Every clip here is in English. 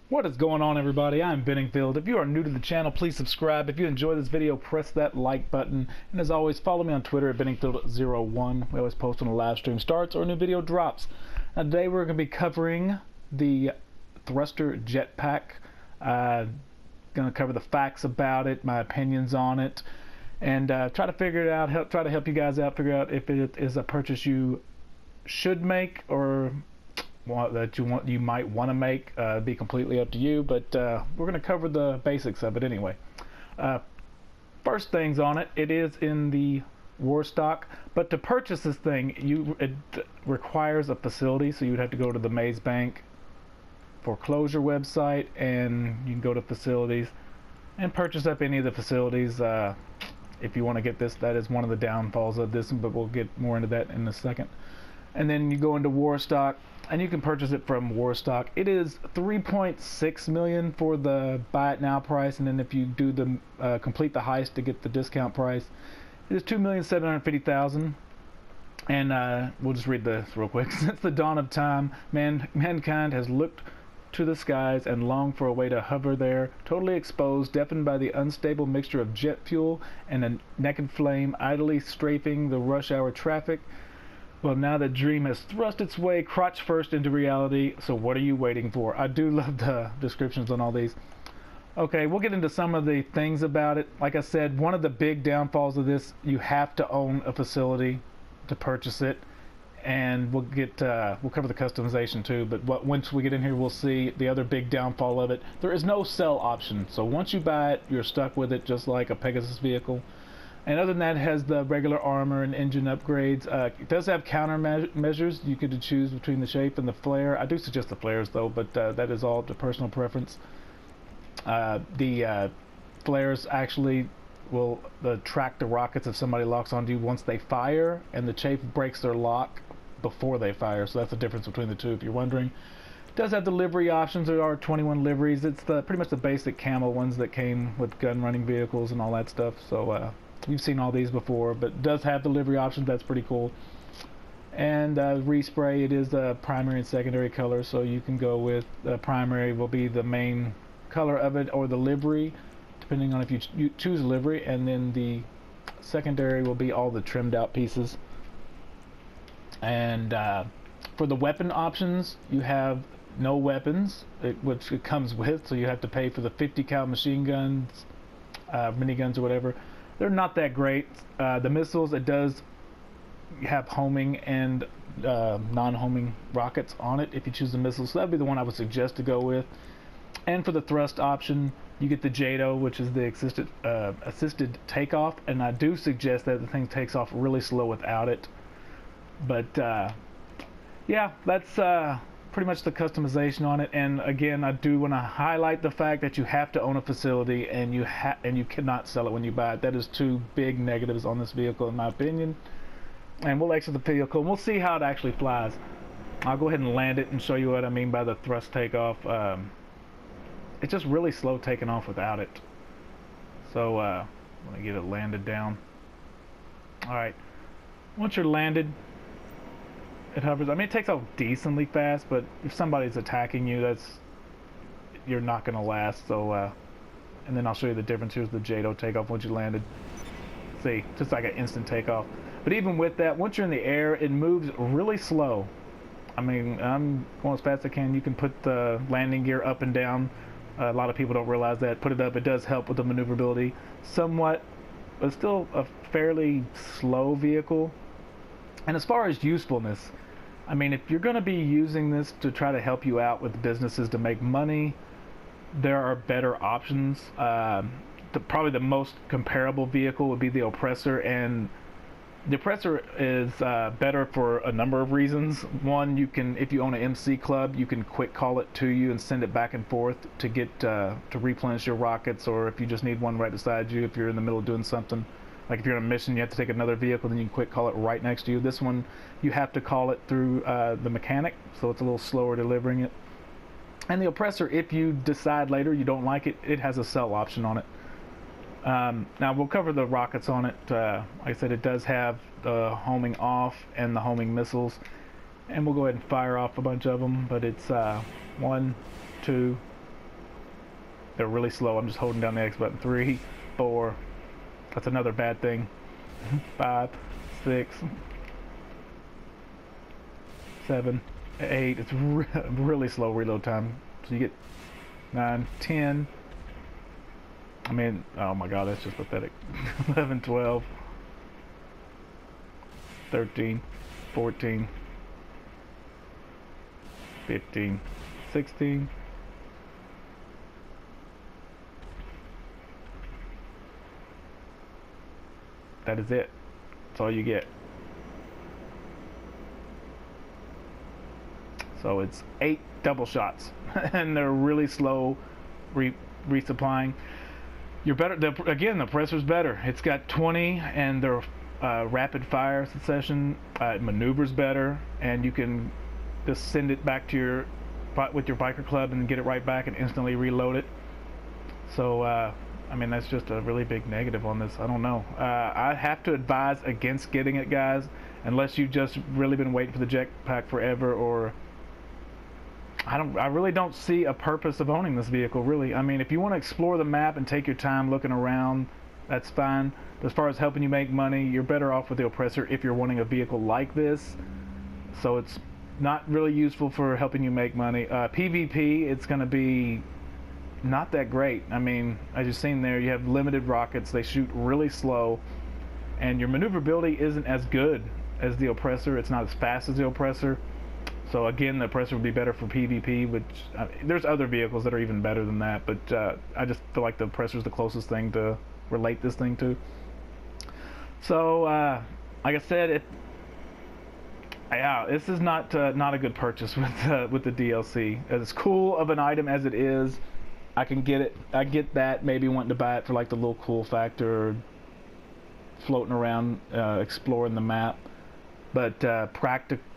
What is going on, everybody? I'm Benningfield. If you are new to the channel, please subscribe. If you enjoy this video, press that like button. And as always, follow me on Twitter at Benningfield01. We always post when a live stream starts or a new video drops. Now, today we're going to be covering the thruster jetpack. Going to cover the facts about it, my opinions on it, and try to figure it out. Try to help you guys out, figure out if it is a purchase you should make or that you might want to make. Be completely up to you, but we're going to cover the basics of it anyway. First things on it, it is in the war stock, but to purchase this thing it requires a facility, so you'd have to go to the Maze Bank foreclosure website, and you can go to facilities and purchase up any of the facilities if you want to get this. That is one of the downfalls of this, but we'll get more into that in a second. And then you go into war stock and you can purchase it from war stock. It is 3.6 million for the buy it now price, and then if you do the complete the heist to get the discount price, it is 2,750,000. And we'll just read this real quick. Since the dawn of time, mankind has looked to the skies and longed for a way to hover there, totally exposed, deafened by the unstable mixture of jet fuel and a naked flame idly strafing the rush hour traffic. Well, now the dream has thrust its way crotch first into reality, so what are you waiting for? I do love the descriptions on all these. Okay, we'll get into some of the things about it. Like I said, one of the big downfalls of this, you have to own a facility to purchase it, and we'll cover the customization too, but once we get in here we'll see the other big downfall of it. There is no sell option, so once you buy it you're stuck with it, just like a Pegasus vehicle. And other than that, it has the regular armor and engine upgrades. It does have countermeasures. You could choose between the shape and the flare. I do suggest the flares though, but that is all to personal preference. The flares actually will track the rockets if somebody locks onto you once they fire, and the chafe breaks their lock before they fire, so that's the difference between the two if you're wondering. It does have the livery options. There are 21 liveries. It's pretty much the basic camo ones that came with gun running vehicles and all that stuff, so you've seen all these before, but it does have the livery options. That's pretty cool. And respray, it is the primary and secondary color, so you can go with the primary will be the main color of it, or the livery depending on if you choose livery, and then the secondary will be all the trimmed out pieces. And for the weapon options, you have no weapons, which it comes with, so you have to pay for the 50 cal machine guns, miniguns or whatever. They're not that great. The missiles, it does have homing and non-homing rockets on it if you choose the missiles, so that'd be the one I would suggest to go with. And for the thrust option, you get the JATO, which is the assisted takeoff, and I do suggest that the thing takes off really slow without it. But yeah, that's pretty much the customization on it. And again, I do want to highlight the fact that you have to own a facility, and you cannot sell it when you buy it. That is two big negatives on this vehicle in my opinion. And we'll exit the vehicle and we'll see how it actually flies. I'll go ahead and land it and show you what I mean by the thrust takeoff. It's just really slow taking off without it. So let me get it landed down. Alright, once you're landed, it hovers. I mean, it takes off decently fast, but if somebody's attacking you, you're not going to last. So and then I'll show you the difference. Here's the JATO takeoff once you landed. See, just like an instant takeoff. But even with that, once you're in the air, it moves really slow. I mean, I'm going as fast as I can. You can put the landing gear up and down. A lot of people don't realize that. Put it up. It does help with the maneuverability somewhat, but still a fairly slow vehicle. And as far as usefulness, I mean, if you're going to be using this to try to help you out with businesses to make money, there are better options. Probably the most comparable vehicle would be the Oppressor, and the Oppressor is better for a number of reasons. One, you can, if you own an MC club, you can quick call it to you and send it back and forth to get to replenish your rockets, or if you just need one right beside you if you're in the middle of doing something. Like if you're on a mission, you have to take another vehicle, then you can quick call it right next to you. This one, you have to call it through the mechanic, so it's a little slower delivering it. And the Oppressor, if you decide later you don't like it, it has a sell option on it. Now we'll cover the rockets on it. Like I said, it does have the homing off and the homing missiles, and we'll go ahead and fire off a bunch of them, but it's 1, 2, they're really slow. I'm just holding down the X button. 3, 4. That's another bad thing. 5, 6, 7, 8. It's really slow reload time. So you get 9, 10. I mean, oh my god, that's just pathetic. 11, 12, 13, 14, 15, 16. That is it. That's all you get. So it's 8 double shots, and they're really slow resupplying. You're better. Again, the Oppressor's better. It's got 20, and their rapid fire succession maneuvers better, and you can just send it back to your with your biker club and get it right back and instantly reload it. So I mean, that's just a really big negative on this. I don't know. I have to advise against getting it, guys, unless you've just really been waiting for the jetpack forever, or I really don't see a purpose of owning this vehicle, really. I mean, if you want to explore the map and take your time looking around, that's fine. But as far as helping you make money, you're better off with the Oppressor if you're wanting a vehicle like this. So it's not really useful for helping you make money. PvP, it's going to be not that great. I mean, as you've seen there, you have limited rockets. They shoot really slow, and your maneuverability isn't as good as the Oppressor. It's not as fast as the Oppressor. So again, the Oppressor would be better for PvP, which there's other vehicles that are even better than that, but I just feel like the Oppressor is the closest thing to relate this thing to. So like I said, this is not a good purchase with the DLC. As cool of an item as it is, I can get it. I get that, maybe wanting to buy it for like the little cool factor, or floating around exploring the map, but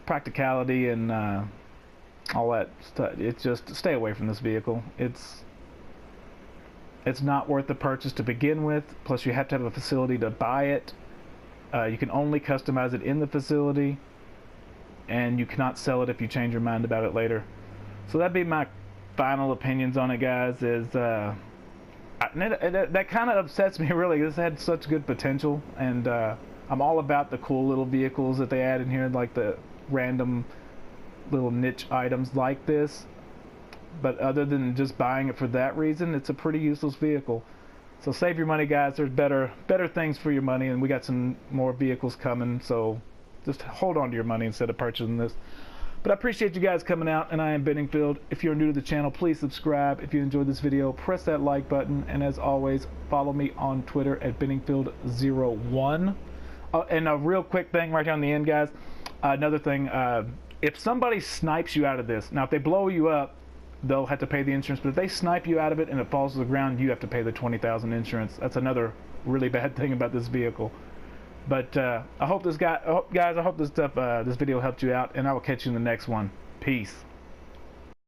practicality and all that stuff, it's just stay away from this vehicle. It's not worth the purchase to begin with, plus you have to have a facility to buy it. You can only customize it in the facility, and you cannot sell it if you change your mind about it later. So that'd be my final opinions on it, guys. Is that kind of upsets me, really. This had such good potential, and I'm all about the cool little vehicles that they add in here, like the random little niche items like this. But other than just buying it for that reason, it's a pretty useless vehicle. So save your money, guys. There's better things for your money, and we got some more vehicles coming, so just hold on to your money instead of purchasing this. But I appreciate you guys coming out, and I am Benningfield. If you're new to the channel, please subscribe. If you enjoyed this video, press that like button, and as always, follow me on Twitter at Benningfield01. And a real quick thing right here on the end, guys. Another thing, if somebody snipes you out of this, now if they blow you up, they'll have to pay the insurance, but if they snipe you out of it and it falls to the ground, you have to pay the $20,000 insurance. That's another really bad thing about this vehicle. But I hope this video helped you out, and I will catch you in the next one. Peace.